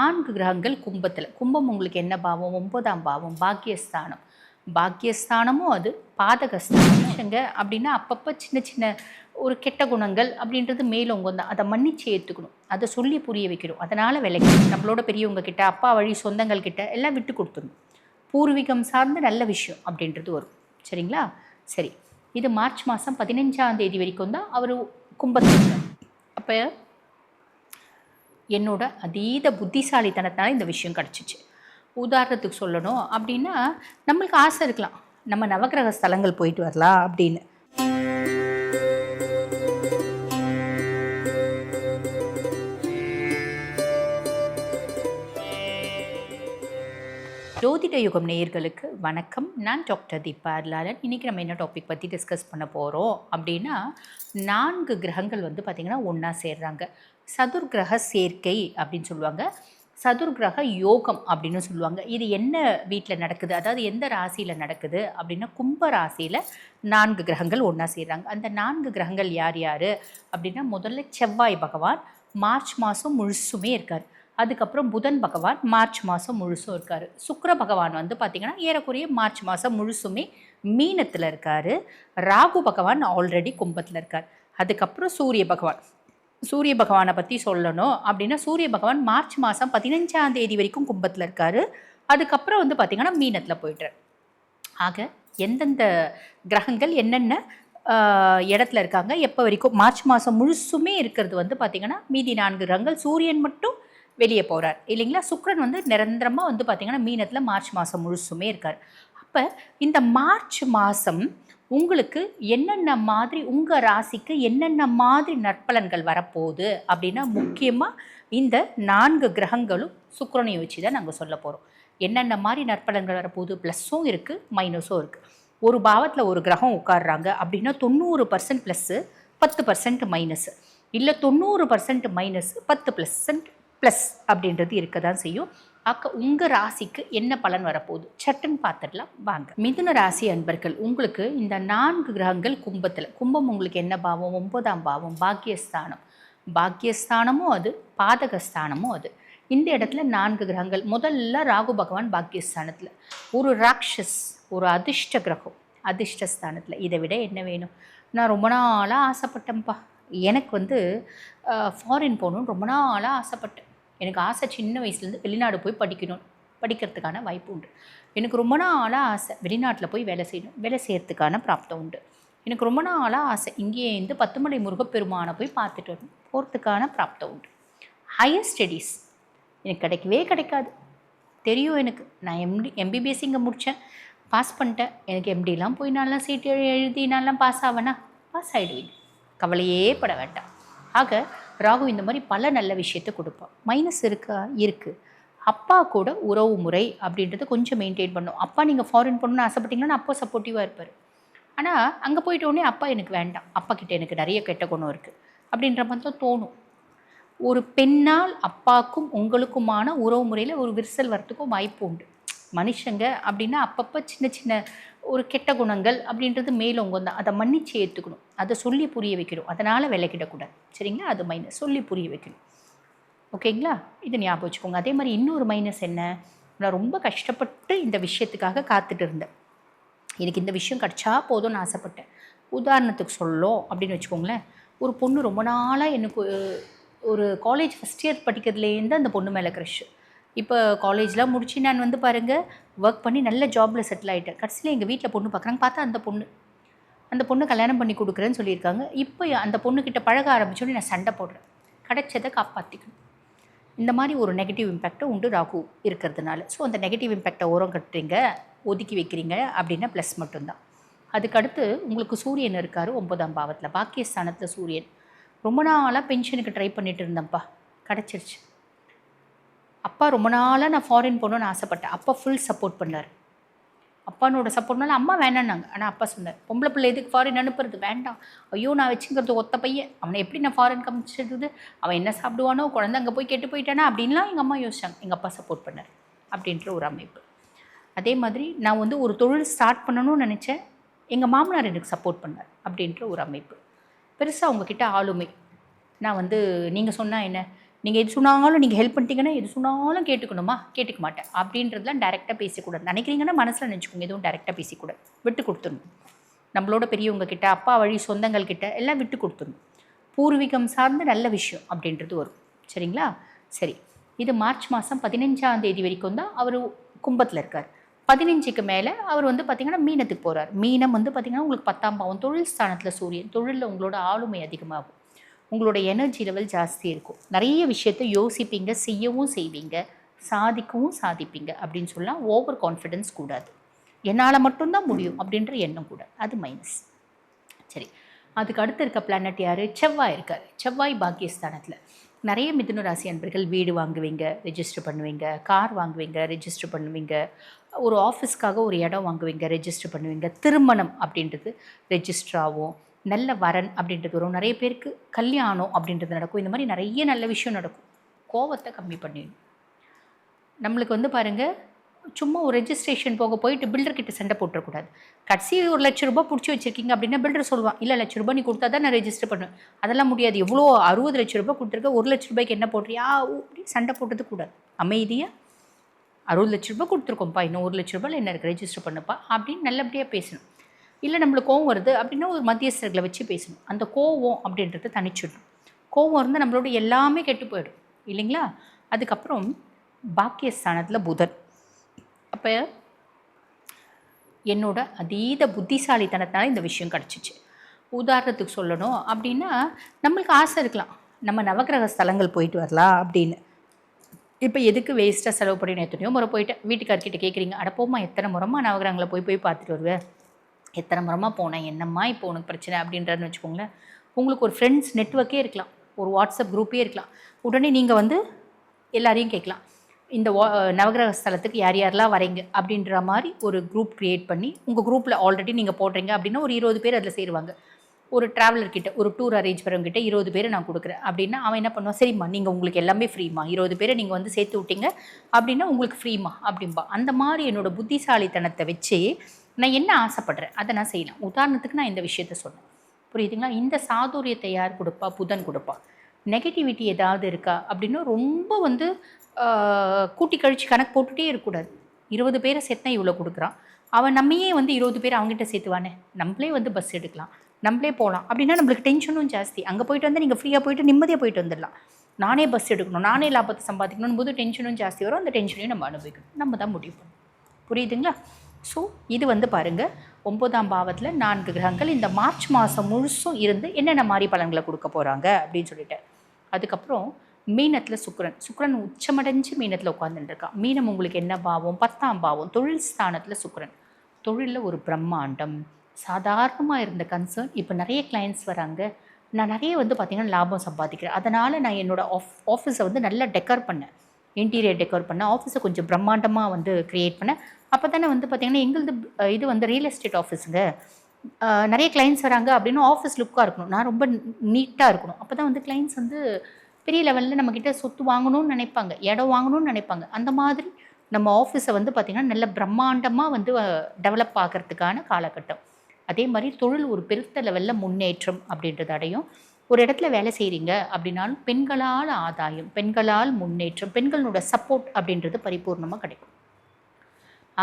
4 கிரகங்கள் கும்பத்தில். கும்பம் உங்களுக்கு என்ன பாவம்? 9ஆம் பாவம், பாக்கியஸ்தானம். பாக்கியஸ்தானமும் அது பாதகஸ்தானம் அப்படின்னா அப்பப்போ சின்ன சின்ன ஒரு கெட்ட குணங்கள் அப்படின்றது மேலோங்கம் தான். அதை மன்னிச்சு ஏற்றுக்கணும், அதை சொல்லி புரிய வைக்கணும். அதனால் விலைக்கணும். நம்மளோட பெரியவங்க கிட்ட, அப்பா வழி சொந்தங்கள் கிட்ட எல்லாம் விட்டு கொடுத்துடணும். பூர்வீகம் சார்ந்து நல்ல விஷயம் அப்படின்றது வரும். சரிங்களா? சரி, இது மார்ச் மாதம் 15ஆம் தேதி வரைக்கும் தான் அவர் கும்பத்தில். அப்போ என்னோட அதீத புத்திசாலித்தனத்தால் இந்த விஷயம் கிடச்சிச்சு. உதாரணத்துக்கு சொல்லணும் அப்படின்னா, நம்மளுக்கு ஆசை இருக்கலாம், நம்ம நவகிரக ஸ்தலங்கள் போயிட்டு வரலாம் அப்படின்னு. ஜோதிட யுகம் நேயர்களுக்கு வணக்கம். நான் டாக்டர் தீபா அருளாளன். இன்றைக்கி நம்ம என்ன டாபிக் பற்றி டிஸ்கஸ் பண்ண போகிறோம் அப்படின்னா, 4 கிரகங்கள் வந்து பார்த்திங்கன்னா ஒன்றா சேர்றாங்க. சதுர்கிரக சேர்க்கை அப்படின்னு சொல்லுவாங்க, சதுர்கிரக யோகம் அப்படின்னு சொல்லுவாங்க. இது என்ன வீட்டில் நடக்குது, அதாவது எந்த ராசியில் நடக்குது அப்படின்னா, கும்ப ராசியில் 4 கிரகங்கள் ஒன்றா சேர்றாங்க. அந்த 4 கிரகங்கள் யார் யார் அப்படின்னா, முதல்ல செவ்வாய் பகவான் மார்ச் மாதம் முழுசுமே இருக்கார். அதுக்கப்புறம் புதன் பகவான் மார்ச் மாதம் முழுசும் இருக்கார். சுக்கிர பகவான் வந்து பார்த்திங்கன்னா ஏறக்குறைய மார்ச் மாதம் முழுசுமே மீனத்தில் இருக்கார். ராகு பகவான் ஆல்ரெடி கும்பத்தில் இருக்கார். அதுக்கப்புறம் சூரிய பகவானை பற்றி சொல்லணும் அப்படின்னா, சூரிய பகவான் மார்ச் மாதம் 15ஆம் தேதி வரைக்கும் கும்பத்தில் இருக்கார். அதுக்கப்புறம் வந்து பார்த்திங்கன்னா மீனத்தில் போய்ட்டுறார். ஆக எந்தெந்த கிரகங்கள் என்னென்ன இடத்துல இருக்காங்க, எப்போ வரைக்கும், மார்ச் மாதம் முழுசுமே இருக்கிறது வந்து பார்த்திங்கன்னா மீதி 4 கிரகங்கள். சூரியன் மட்டும் வெளியே போகிறார் இல்லைங்களா? சுக்கிரன் வந்து நிரந்தரமாக வந்து பார்த்திங்கன்னா மீனத்தில் மார்ச் மாதம் முழுசுமே இருக்கார். அப்போ இந்த மார்ச் மாதம் உங்களுக்கு என்னென்ன மாதிரி, உங்கள் ராசிக்கு என்னென்ன மாதிரி நற்பலன்கள் வரப்போகுது அப்படின்னா, முக்கியமாக இந்த 4 கிரகங்களும் சுக்கிரனையும் வச்சு தான் நாங்கள் சொல்ல போகிறோம். என்னென்ன மாதிரி நற்பலன்கள் வரப்போகுது, ப்ளஸ்ஸும் இருக்குது மைனஸும் இருக்குது. ஒரு பாவத்தில் ஒரு கிரகம் உட்காடுறாங்க அப்படின்னா 90% ப்ளஸ்ஸு 10% மைனஸு, இல்லை 90% மைனஸு 10% ப்ளஸ் அப்படின்றது இருக்க தான் செய்யும். உங்கள் ராசிக்கு என்ன பலன் வரப்போகுது சட்டுன்னு பார்த்துடலாம் வாங்க. மிதுன ராசி அன்பர்கள், உங்களுக்கு இந்த 4 கிரகங்கள் கும்பத்தில். கும்பம் உங்களுக்கு என்ன பாவம்? 9ஆம் பாவம், பாக்கியஸ்தானம். பாக்கியஸ்தானமும் அது பாதகஸ்தானமும் அது. இந்த இடத்துல 4 கிரகங்கள். முதல்ல ராகு பகவான் பாக்கியஸ்தானத்தில், ஒரு ராட்சஸ், ஒரு அதிர்ஷ்ட கிரகம் அதிர்ஷ்டஸ்தானத்தில். இதை விட என்ன வேணும்? நான் ரொம்ப நாளாக ஆசைப்பட்டேன்ப்பா, எனக்கு வந்து ஃபாரின் போகணுன்னு ரொம்ப நாளாக ஆசைப்பட்டேன். எனக்கு ஆசை சின்ன வயசுலேருந்து வெளிநாடு போய் படிக்கிறதுக்கான வாய்ப்பு உண்டு. எனக்கு ரொம்ப நாளாக ஆசை வெளிநாட்டில் போய் வேலை செய்கிறதுக்கான பிராப்தம் உண்டு. எனக்கு ரொம்ப நாளாக ஆசை இங்கேருந்து 10 மலை முருகப்பெருமானை போய் பார்த்துட்டு வரணும், போகிறதுக்கான பிராப்தம் உண்டு. ஹையர் ஸ்டடீஸ் எனக்கு கிடைக்காது தெரியும் எனக்கு. நான் எம்பிபிஎஸ் இங்கே முடித்தேன், பாஸ் பண்ணிட்டேன். எனக்கு எம்டிலாம் போய் நல்லா சீட் எழுதி நல்லா பாஸ் ஆவேனா? பாஸ் ஆகிடுவீங்க, கவலையே பட வேண்டாம். ஆக ராகு இந்த மாதிரி பல நல்ல விஷயத்தை கொடுப்பான். மைனஸ் இருக்கா? இருக்குது. அப்பா கூட உறவு முறை அப்படின்றது கொஞ்சம் மெயின்டைன் பண்ணும். அப்பா நீங்கள் ஃபாரின் போகணுன்னு ஆசைப்பட்டீங்கன்னா அப்பா சப்போர்ட்டிவாக இருப்பார். ஆனால் அங்கே போயிட்டோடனே அப்பா எனக்கு வேண்டாம், அப்பா கிட்டே எனக்கு நிறைய கெட்ட குணம் இருக்குது அப்படின்ற மாதிரி தான் தோணும். ஒரு பெண்ணால் அப்பாவுக்கும் உங்களுக்குமான உறவு முறையில் ஒரு விரிசல் வரத்துக்கும் வாய்ப்பு உண்டு. மனுஷங்க அப்படின்னா அப்பப்போ சின்ன சின்ன ஒரு கெட்ட குணங்கள் அப்படின்றது மேலோங்கம் தான். அதை மன்னிச்சு ஏற்றுக்கணும், அதை சொல்லி புரிய வைக்கணும். அதனால் விலைக்கிடக்கூடாது. சரிங்களா? அது மைனஸ், சொல்லி புரிய வைக்கணும். ஓகேங்களா? இது ஞாபகம் வச்சுக்கோங்க. அதே மாதிரி இன்னொரு மைனஸ் என்ன, நான் ரொம்ப கஷ்டப்பட்டு இந்த விஷயத்துக்காக காத்துட்டு இருந்தேன். எனக்கு இந்த விஷயம் கிடச்சா போதும்னு ஆசைப்பட்டேன். உதாரணத்துக்கு சொல்லணும் அப்படின்னு வச்சுக்கோங்களேன், ஒரு பொண்ணு ரொம்ப நாளாக எனக்கு ஒரு காலேஜ் ஃபஸ்ட் இயர் படிக்கிறதுலேருந்து அந்த பொண்ணு மேலே க்ரஷ். இப்போ காலேஜ்லாம் முடிச்சு நான் வந்து பாருங்கள் ஒர்க் பண்ணி நல்ல ஜாபில் செட்டில் ஆகிட்டேன். கடைசியில் எங்கள் வீட்டில் பொண்ணு பார்க்குறாங்க, பார்த்தா அந்த பொண்ணு கல்யாணம் பண்ணி கொடுக்குறேன்னு சொல்லியிருக்காங்க. இப்போ அந்த பொண்ணுக்கிட்ட பழக ஆரம்பிச்சோன்னே நான் சண்டை போடுறேன். கிடைச்சதை காப்பாற்றிக்கணும். இந்த மாதிரி ஒரு நெகட்டிவ் இம்பேக்டை உண்டு ராகு இருக்கிறதுனால. ஸோ அந்த நெகட்டிவ் இம்பேக்டை ஓரம் கட்டுறீங்க, ஒதுக்கி வைக்கிறீங்க அப்படின்னா ப்ளஸ் மட்டும்தான். அதுக்கடுத்து உங்களுக்கு சூரியன் இருக்கார் 9ஆம் பாவத்தில், பாக்கியஸ்தானத்தில் சூரியன். ரொம்ப நாளாக பென்ஷனுக்கு ட்ரை பண்ணிட்டு இருந்தேன்ப்பா, கிடச்சிருச்சு. அப்பா ரொம்ப நாளாக நான் ஃபாரின் போகணுன்னு ஆசைப்பட்டேன். அப்பா ஃபுல் சப்போர்ட் பண்ணார். அப்பானோட சப்போர்ட்னால அம்மா வேணான்னாங்க. ஆனால் அப்பா சொன்னார், பொம்பளை பிள்ளை எதுக்கு ஃபாரின் அனுப்புறது, வேண்டாம். ஐயோ நான் வச்சுக்கிறது ஒத்த பையன், அவனை எப்படி நான் ஃபாரின் காமிச்சிடுறது, அவன் என்ன சாப்பிடுவானோ, குழந்தை அங்கே போய் கெட்டு போயிட்டானா அப்படின்லாம் எங்கள் அம்மா யோசிச்சாங்க. எங்கள் அப்பா சப்போர்ட் பண்ணார் அப்படின்ற ஒரு அமைப்பு. அதே மாதிரி நான் வந்து ஒரு தொழில் ஸ்டார்ட் பண்ணணும்னு நினச்சேன், எங்கள் மாமனார் எனக்கு சப்போர்ட் பண்ணார் அப்படின்ற ஒரு அமைப்பு. பெருசாக அவங்கக்கிட்ட ஆளுமை. நான் வந்து நீங்கள் சொன்னால் என்ன, நீங்கள் எது சொன்னாலும் நீங்கள் ஹெல்ப் பண்ணிட்டீங்கன்னா எது சொன்னாலும் கேட்டுக்கணுமா, கேட்டுக்க மாட்டேன் அப்படின்றதுலாம் டைரெக்டாக பேசக்கூடாது. நினைக்கிறீங்கன்னா மனசில் நினச்சிக்கோங்க, எதுவும் டைரெக்டாக பேசிக்கூடாது. விட்டு கொடுத்துடணும். நம்மளோட பெரியவங்க கிட்ட, அப்பா வழி சொந்தங்கள் கிட்ட எல்லாம் விட்டு கொடுத்துடணும். பூர்வீகம் சார்ந்து நல்ல விஷயம் அப்படின்றது வரும். சரிங்களா? சரி, இது மார்ச் மாதம் 15ஆம் தேதி வரைக்கும் தான் அவர் கும்பத்தில் இருக்கார். 15க்கு மேலே அவர் வந்து பார்த்திங்கன்னா மீனத்துக்கு போகிறார். மீனம் வந்து பார்த்திங்கன்னா உங்களுக்கு 10ஆம் பாவம், தொழில் ஸ்தானத்தில் சூரியன். தொழிலில் உங்களோட ஆளுமை அதிகமாகும், உங்களோட எனர்ஜி லெவல் ஜாஸ்தி இருக்கும், நிறைய விஷயத்தை யோசிப்பீங்க, செய்யவும் செய்வீங்க, சாதிக்கவும் சாதிப்பீங்க அப்படின்னு சொல்லலாம். ஓவர் கான்ஃபிடென்ஸ் கூடாது. என்னால் மட்டும்தான் முடியும் அப்படின்ற எண்ணம் கூடாது, அது மைனஸ். சரி, அதுக்கு அடுத்து இருக்க பிளானட் யார்? செவ்வாய் இருக்கார். செவ்வாய் பாக்கியஸ்தானத்தில். நிறைய மிதுன ராசி அன்பர்கள் வீடு வாங்குவீங்க, ரெஜிஸ்டர் பண்ணுவீங்க, கார் வாங்குவீங்க, ரெஜிஸ்டர் பண்ணுவீங்க, ஒரு ஆஃபீஸ்க்காக ஒரு இடம் வாங்குவீங்க, ரெஜிஸ்டர் பண்ணுவீங்க, திருமணம் அப்படின்றது ரெஜிஸ்டர் ஆகும், நல்ல வரன் அப்படின்றது வரும், நிறைய பேருக்கு கல்யாணம் அப்படின்றது நடக்கும். இந்த மாதிரி நிறைய நல்ல விஷயம் நடக்கும். கோவத்தை கம்மி பண்ணிடணும். நம்மளுக்கு வந்து பாருங்கள், சும்மா ஒரு ரெஜிஸ்ட்ரேஷன் போயிட்டு பில்டர்கிட்ட சண்டை போட்டுறக்கூடாது. கடைசி 1,00,000 பிடிச்சி வச்சுருக்கீங்க அப்படின்னா பில்டர் சொல்லுவான், இல்லை 1,00,000 நீ கொடுத்தா தான் நான் ரெஜிஸ்டர் பண்ணுவேன். அதெல்லாம் முடியாது. எவ்வளோ 60,00,000 கொடுத்துருக்க, 1,00,000 என்ன போடுறியா அப்படி சண்டை போட்டது கூடாது. அமைதியாக 60,00,000 கொடுத்துருக்கோம்ப்பா, இன்னும் 1,00,000 என்ன இருக்குது, ரெஜிஸ்டர் பண்ணுப்பா அப்படின்னு நல்லபடியாக பேசணும். இல்லை நம்மளுக்கு கோவம் வருது அப்படின்னா ஒரு மத்தியஸ்தர்களை வச்சு பேசணும். அந்த கோவம் அப்படின்றத தனிச்சிடணும். கோவம் இருந்தால் நம்மளோட எல்லாமே கெட்டு போயிடும் இல்லைங்களா? அதுக்கப்புறம் பாக்கியஸ்தானத்தில் புதன். அப்போ என்னோட அதீத புத்திசாலித்தனத்தினால இந்த விஷயம் கிடச்சிச்சு. உதாரணத்துக்கு சொல்லணும் அப்படின்னா, நம்மளுக்கு ஆசை இருக்கலாம், நம்ம நவகிரக ஸ்தலங்கள் போயிட்டு வரலாம் அப்படின்னு. இப்போ எதுக்கு வேஸ்ட்டாக செலவு பண்ணி எத்தனையோ முறை போயிட்டேன். வீட்டுக்கார்கிட்ட கேட்குறீங்க, அடப்போம்மா எத்தனை முறைமா நவகிரகங்களை போய் பார்த்துட்டு வருவேன், எத்தனை முறைமா போனேன், என்னம்மா இப்போ உனக்கு பிரச்சனை அப்படின்றன்னு வச்சுக்கோங்களேன். உங்களுக்கு ஒரு ஃப்ரெண்ட்ஸ் நெட்வொர்க்கே இருக்கலாம், ஒரு வாட்ஸ்அப் குரூப்பே இருக்கலாம். உடனே நீங்கள் வந்து எல்லாரையும் கேட்கலாம், இந்த நவகிரக ஸ்தலத்துக்கு யார் யாரெல்லாம் வரீங்க அப்படின்ற மாதிரி ஒரு குரூப் க்ரியேட் பண்ணி உங்கள் குரூப்பில் ஆல்ரெடி நீங்கள் போடுறீங்க அப்படின்னா ஒரு 20 பேர் அதில் சேருவாங்க. ஒரு ட்ராவலர்கிட்ட, ஒரு டூர் அரேஞ்ச் பண்ணுறவங்கிட்ட 20 பேரை நான் கொடுக்குறேன் அப்படின்னா அவன் என்ன பண்ணுவான், சரிம்மா நீங்கள் உங்களுக்கு எல்லாமே ஃப்ரீமா, 20 பேரை நீங்கள் வந்து சேர்த்து விட்டீங்க அப்படின்னா உங்களுக்கு ஃப்ரீமா அப்படின்பா. அந்த மாதிரி என்னோடய புத்திசாலித்தனத்தை வச்சு நான் என்ன ஆசைப்படுறேன் அதை நான் செய்யலாம். உதாரணத்துக்கு நான் இந்த விஷயத்த சொன்னேன், புரியுதுங்களா? இந்த சாதுரியத்தை யார் கொடுப்பா? புதன் கொடுப்பா. நெகட்டிவிட்டி ஏதாவது இருக்கா அப்படின்னா ரொம்ப வந்து கூட்டி கழிச்சு கணக்கு போட்டுகிட்டே இருக்கக்கூடாது. 20 பேரை சேர்த்தா இவ்வளோ கொடுக்குறான், அவன் நம்மையே வந்து 20 பேர் அவங்ககிட்ட சேர்த்துவானே, நம்மளே வந்து பஸ் எடுக்கலாம், நம்மளே போகலாம் அப்படின்னா நம்மளுக்கு டென்ஷனும் ஜாஸ்தி. அங்கே போயிட்டு வந்து நீங்கள் ஃப்ரீயாக போயிட்டு நிம்மதியாக போயிட்டு வந்துடலாம். நானே பஸ் எடுக்கணும், நானே லாபத்தை சம்பாதிக்கணும் போது டென்ஷனும் ஜாஸ்தி வரும். அந்த டென்ஷனையும் நம்ம அனுபவிக்கணும், நம்ம தான் முடிவு பண்ணணும். புரியுதுங்களா? ஸோ இது வந்து பாருங்கள், 9ஆம் பாவத்தில் 4 கிரகங்கள் இந்த மார்ச் மாதம் முழுசும் இருந்து என்னென்ன மாதிரி பலன்களை கொடுக்க போகிறாங்க அப்படின்னு சொல்லிட்டேன். அதுக்கப்புறம் மீனத்தில் சுக்கிரன் உச்சமடைஞ்சு மீனத்தில் உட்காந்துட்டுருக்கான். மீனம் உங்களுக்கு என்ன பாவம்? 10ஆம் பாவம், தொழில் ஸ்தானத்தில் சுக்கிரன். தொழிலில் ஒரு பிரம்மாண்டம். சாதாரணமாக இருந்த கன்சர்ன் இப்போ நிறைய கிளைண்ட்ஸ் வராங்க, நான் நிறைய வந்து பார்த்திங்கன்னா லாபம் சம்பாதிக்கிறேன், அதனால் நான் என்னோடய ஆஃபீஸை வந்து நல்லா டெக்கர் பண்ணேன், இன்டீரியர் டெக்கர் பண்ணேன், ஆஃபீஸை கொஞ்சம் பிரம்மாண்டமாக வந்து க்ரியேட் பண்ணேன். அப்போ தானே வந்து பார்த்திங்கன்னா எங்களது இது வந்து ரியல் எஸ்டேட் ஆஃபீஸுங்க, நிறைய கிளைண்ட்ஸ் வராங்க அப்படின்னு ஆஃபீஸ் லுக்காக இருக்கணும், நான் ரொம்ப நீட்டாக இருக்கணும். அப்போ தான் வந்து கிளைண்ட்ஸ் வந்து பெரிய லெவலில் நம்மக்கிட்ட சொத்து வாங்கணும்னு நினைப்பாங்க, இடம் வாங்கணும்னு நினைப்பாங்க. அந்த மாதிரி நம்ம ஆஃபீஸை வந்து பார்த்திங்கன்னா நல்ல பிரம்மாண்டமாக வந்து டெவலப் ஆகிறதுக்கான காலகட்டம். அதே மாதிரி தொழில் ஒரு பெருத்த லெவலில் முன்னேற்றம் அப்படின்றது அடையும். ஒரு இடத்துல வேலை செய்கிறீங்க அப்படின்னாலும் பெண்களால் ஆதாயம், பெண்களால் முன்னேற்றம், பெண்களோட சப்போர்ட் அப்படின்றது பரிபூர்ணமாக கிடைக்கும்.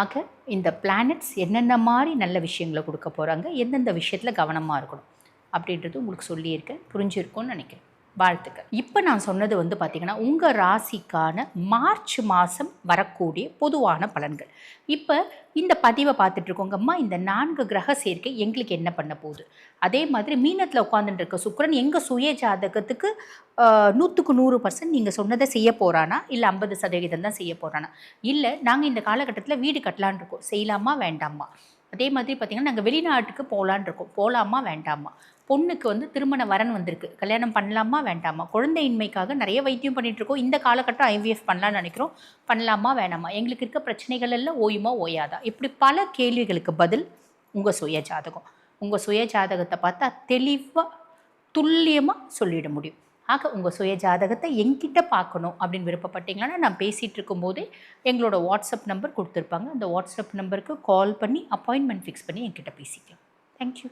ஆக இந்த பிளானட்ஸ் என்னென்ன மாதிரி நல்ல விஷயங்களை கொடுக்க போகிறாங்க, எந்தெந்த விஷயத்தில் கவனமாக இருக்கணும் அப்படின்றது உங்களுக்கு சொல்லியிருக்கேன், புரிஞ்சிருக்கும்னு நினைக்கிறேன். வாழ்த்துக்கள். இப்போ நான் சொன்னது வந்து பார்த்திங்கன்னா உங்கள் ராசிக்கான மார்ச் மாதம் வரக்கூடிய பொதுவான பலன்கள். இப்போ இந்த பதிவை பார்த்துட்ருக்கோங்கம்மா, இந்த 4 கிரக சேர்க்கை எங்களுக்கு என்ன பண்ண போகுது, அதே மாதிரி மீனத்தில் உட்காந்துட்டு இருக்க சுக்கிரன் எங்கள் சுய ஜாதகத்துக்கு 100க்கு 100% நீங்கள் சொன்னதை செய்ய போகிறானா, இல்லை 50% தான் செய்ய போகிறானா, இல்லை நாங்கள் இந்த காலகட்டத்தில் வீடு கட்டலான் இருக்கோம், செய்யலாமா வேண்டாமா, அதே மாதிரி பார்த்திங்கன்னா நாங்கள் வெளிநாட்டுக்கு போகலான் இருக்கோம், போகலாமா வேண்டாமா, பொண்ணுக்கு வந்து திருமண வரன் வந்திருக்கு, கல்யாணம் பண்ணலாமா வேண்டாமா, குழந்தையின்மைக்காக நிறைய வைத்தியம் பண்ணிகிட்ருக்கோம், இந்த காலகட்டம் IVF பண்ணலான்னு நினைக்கிறோம், பண்ணலாமா வேணாமா, எங்களுக்கு இருக்க பிரச்சனைகள் எல்லாம் ஓயுமா ஓயாதா, இப்படி பல கேள்விகளுக்கு பதில் உங்கள் சுய ஜாதகம். உங்கள் சுய ஜாதகத்தை பார்த்தா தெளிவாக துல்லியமாக சொல்லிட முடியும். ஆக உங்கள் சுய ஜாதகத்தை என்கிட்ட பார்க்கணும் அப்படின்னு விருப்பப்பட்டீங்கன்னா நான் பேசிகிட்டு இருக்கும்போதே எங்களோட வாட்ஸ்அப் நம்பர் கொடுத்துருப்பாங்க, அந்த வாட்ஸ்அப் நம்பருக்கு கால் பண்ணி அப்பாயின்மெண்ட் ஃபிக்ஸ் பண்ணி என்கிட்ட பேசிக்கலாம். தேங்க்யூ.